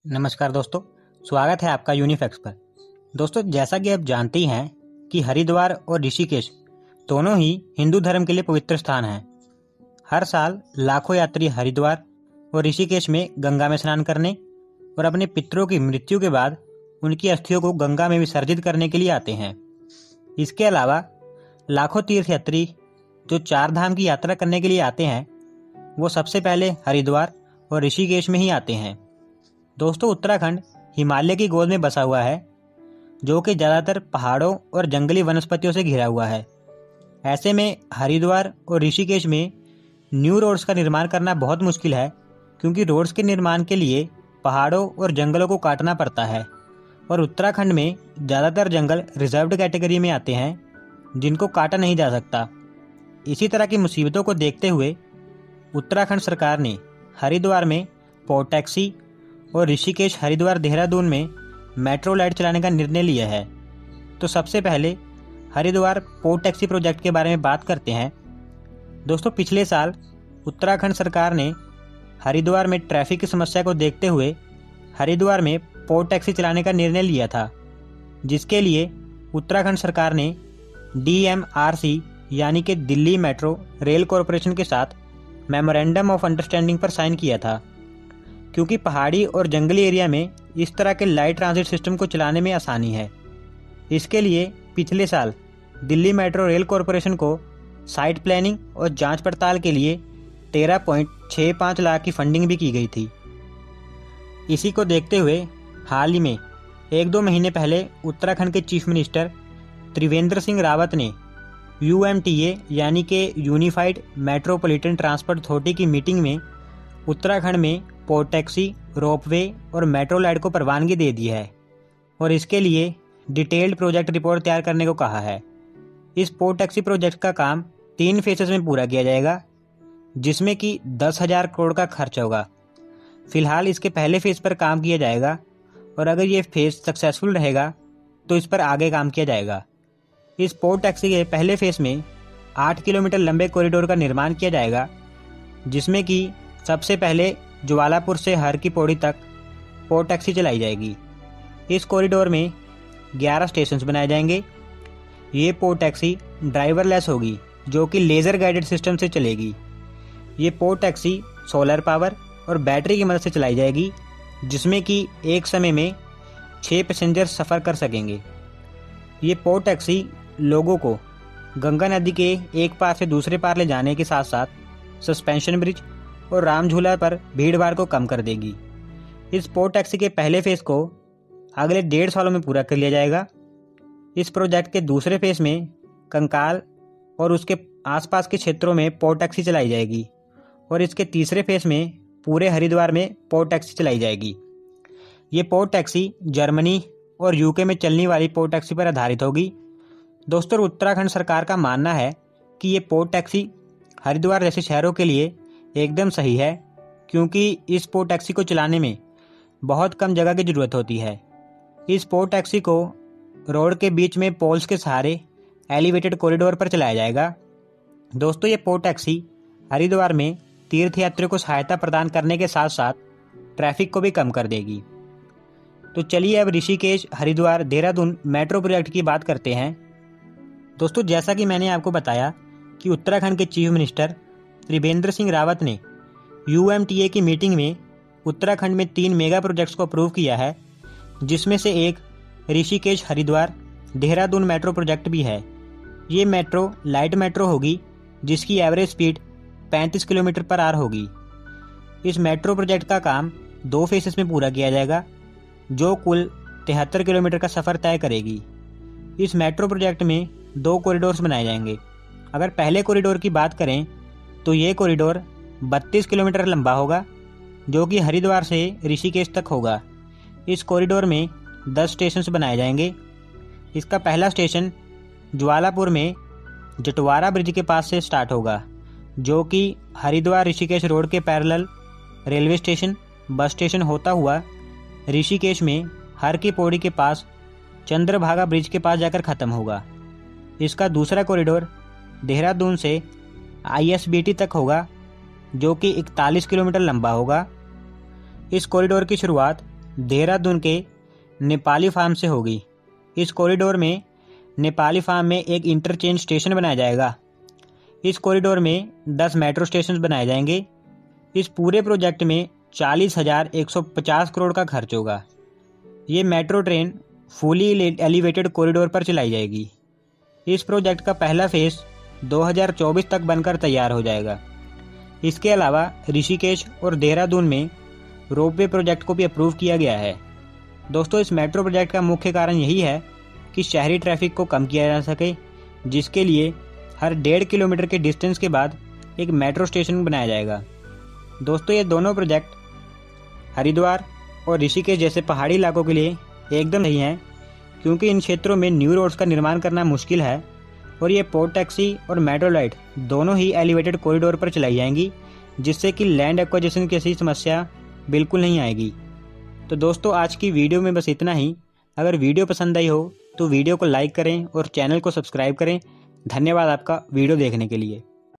नमस्कार दोस्तों, स्वागत है आपका यूनिफैक्स पर। दोस्तों, जैसा कि आप जानते ही हैं कि हरिद्वार और ऋषिकेश दोनों ही हिंदू धर्म के लिए पवित्र स्थान हैं। हर साल लाखों यात्री हरिद्वार और ऋषिकेश में गंगा में स्नान करने और अपने पितरों की मृत्यु के बाद उनकी अस्थियों को गंगा में विसर्जित करने के लिए आते हैं। इसके अलावा लाखों तीर्थयात्री जो चार धाम की यात्रा करने के लिए आते हैं, वो सबसे पहले हरिद्वार और ऋषिकेश में ही आते हैं। दोस्तों, उत्तराखंड हिमालय की गोद में बसा हुआ है, जो कि ज़्यादातर पहाड़ों और जंगली वनस्पतियों से घिरा हुआ है। ऐसे में हरिद्वार और ऋषिकेश में न्यू रोड्स का निर्माण करना बहुत मुश्किल है, क्योंकि रोड्स के निर्माण के लिए पहाड़ों और जंगलों को काटना पड़ता है और उत्तराखंड में ज़्यादातर जंगल रिजर्व्ड कैटेगरी में आते हैं, जिनको काटा नहीं जा सकता। इसी तरह की मुसीबतों को देखते हुए उत्तराखंड सरकार ने हरिद्वार में पोर्ट टैक्सी और ऋषिकेश हरिद्वार देहरादून में मेट्रो लाइट चलाने का निर्णय लिया है। तो सबसे पहले हरिद्वार पोर्ट टैक्सी प्रोजेक्ट के बारे में बात करते हैं। दोस्तों, पिछले साल उत्तराखंड सरकार ने हरिद्वार में ट्रैफिक की समस्या को देखते हुए हरिद्वार में पोर्ट टैक्सी चलाने का निर्णय लिया था, जिसके लिए उत्तराखंड सरकार ने DMRC यानी कि दिल्ली मेट्रो रेल कॉरपोरेशन के साथ मेमोरेंडम ऑफ अंडरस्टैंडिंग पर साइन किया था, क्योंकि पहाड़ी और जंगली एरिया में इस तरह के लाइट ट्रांजिट सिस्टम को चलाने में आसानी है। इसके लिए पिछले साल दिल्ली मेट्रो रेल कॉरपोरेशन को साइट प्लानिंग और जांच पड़ताल के लिए 13.65 लाख की फंडिंग भी की गई थी। इसी को देखते हुए हाल ही में 1-2 महीने पहले उत्तराखंड के चीफ मिनिस्टर त्रिवेंद्र सिंह रावत ने UMTA यानी कि यूनिफाइड मेट्रोपॉलिटन ट्रांसपोर्ट अथॉरिटी की मीटिंग में उत्तराखंड में पोर्ट टैक्सी, रोपवे और मेट्रो लाइट को प्रवानगी दे दी है और इसके लिए डिटेल्ड प्रोजेक्ट रिपोर्ट तैयार करने को कहा है। इस पोर्ट टैक्सी प्रोजेक्ट का काम 3 फेसेस में पूरा किया जाएगा, जिसमें कि 10,000 करोड़ का खर्च होगा। फिलहाल इसके पहले फेज पर काम किया जाएगा और अगर ये फेज सक्सेसफुल रहेगा तो इस पर आगे काम किया जाएगा। इस पोर्ट टैक्सी के पहले फेज में 8 किलोमीटर लंबे कॉरिडोर का निर्माण किया जाएगा, जिसमें कि सबसे पहले ज्वालापुर से हर की पौड़ी तक पोर्ट टैक्सी चलाई जाएगी। इस कॉरिडोर में 11 स्टेशन बनाए जाएंगे। ये पोर्ट टैक्सी ड्राइवरलेस होगी, जो कि लेज़र गाइडेड सिस्टम से चलेगी। ये पोर्ट टैक्सी सोलर पावर और बैटरी की मदद से चलाई जाएगी, जिसमें कि एक समय में 6 पैसेंजर सफ़र कर सकेंगे। ये पोर्ट टैक्सी लोगों को गंगा नदी के एक पार से दूसरे पार ले जाने के साथ साथ सस्पेंशन ब्रिज और राम झूला पर भीड़भाड़ को कम कर देगी। इस पोर्ट टैक्सी के पहले फेज को अगले 1.5 सालों में पूरा कर लिया जाएगा। इस प्रोजेक्ट के दूसरे फेज में कंकाल और उसके आसपास के क्षेत्रों में पोर्ट टैक्सी चलाई जाएगी और इसके तीसरे फेज में पूरे हरिद्वार में पोर्ट टैक्सी चलाई जाएगी। ये पोर्ट टैक्सी जर्मनी और UK में चलने वाली पोर्ट टैक्सी पर आधारित होगी। दोस्तों, उत्तराखंड सरकार का मानना है कि ये पोर्ट टैक्सी हरिद्वार जैसे शहरों के लिए एकदम सही है, क्योंकि इस पोर्ट टैक्सी को चलाने में बहुत कम जगह की ज़रूरत होती है। इस पोर्ट टैक्सी को रोड के बीच में पोल्स के सहारे एलिवेटेड कॉरिडोर पर चलाया जाएगा। दोस्तों, ये पोर्ट टैक्सी हरिद्वार में तीर्थयात्रियों को सहायता प्रदान करने के साथ साथ ट्रैफिक को भी कम कर देगी। तो चलिए अब ऋषिकेश हरिद्वार देहरादून मेट्रो प्रोजेक्ट की बात करते हैं। दोस्तों, जैसा कि मैंने आपको बताया कि उत्तराखंड के चीफ मिनिस्टर त्रिवेंद्र सिंह रावत ने UMTA की मीटिंग में उत्तराखंड में 3 मेगा प्रोजेक्ट्स को अप्रूव किया है, जिसमें से एक ऋषिकेश हरिद्वार देहरादून मेट्रो प्रोजेक्ट भी है। ये मेट्रो लाइट मेट्रो होगी, जिसकी average speed 35 kilometre per hour होगी। इस मेट्रो प्रोजेक्ट का काम 2 फेसेस में पूरा किया जाएगा, जो कुल 73 किलोमीटर का सफ़र तय करेगी। इस मेट्रो प्रोजेक्ट में 2 कॉरिडोर्स बनाए जाएंगे। अगर पहले कॉरिडोर की बात करें तो ये कॉरिडोर 32 किलोमीटर लंबा होगा, जो कि हरिद्वार से ऋषिकेश तक होगा। इस कॉरिडोर में 10 स्टेशन बनाए जाएंगे। इसका पहला स्टेशन ज्वालापुर में जटवारा ब्रिज के पास से स्टार्ट होगा, जो कि हरिद्वार ऋषिकेश रोड के parallel railway station, bus station होता हुआ ऋषिकेश में हर की पौड़ी के पास चंद्रभागा ब्रिज के पास जाकर ख़त्म होगा। इसका दूसरा कॉरिडोर देहरादून से ISBT तक होगा, जो कि 41 किलोमीटर लंबा होगा। इस कॉरिडोर की शुरुआत देहरादून के नेपाली फार्म से होगी। इस कॉरिडोर में नेपाली फार्म में एक इंटरचेंज स्टेशन बनाया जाएगा। इस कॉरिडोर में 10 मेट्रो स्टेशन बनाए जाएंगे। इस पूरे प्रोजेक्ट में 40,150 करोड़ का खर्च होगा। ये metro train fully elevated corridor पर चलाई जाएगी। इस प्रोजेक्ट का पहला फेज 2024 तक बनकर तैयार हो जाएगा। इसके अलावा ऋषिकेश और देहरादून में रोपवे प्रोजेक्ट को भी अप्रूव किया गया है। दोस्तों, इस मेट्रो प्रोजेक्ट का मुख्य कारण यही है कि शहरी ट्रैफिक को कम किया जा सके, जिसके लिए हर 1.5 किलोमीटर के डिस्टेंस के बाद एक मेट्रो स्टेशन बनाया जाएगा। दोस्तों, ये दोनों प्रोजेक्ट हरिद्वार और ऋषिकेश जैसे पहाड़ी इलाकों के लिए एकदम सही हैं, क्योंकि इन क्षेत्रों में न्यू रोड्स का निर्माण करना मुश्किल है और ये पोर्ट टैक्सी और मेट्रो लाइट दोनों ही एलिवेटेड कॉरिडोर पर चलाई जाएंगी, जिससे कि लैंड एक्विजिशन की ऐसी समस्या बिल्कुल नहीं आएगी। तो दोस्तों, आज की वीडियो में बस इतना ही। अगर वीडियो पसंद आई हो तो वीडियो को लाइक करें और चैनल को सब्सक्राइब करें। धन्यवाद आपका वीडियो देखने के लिए।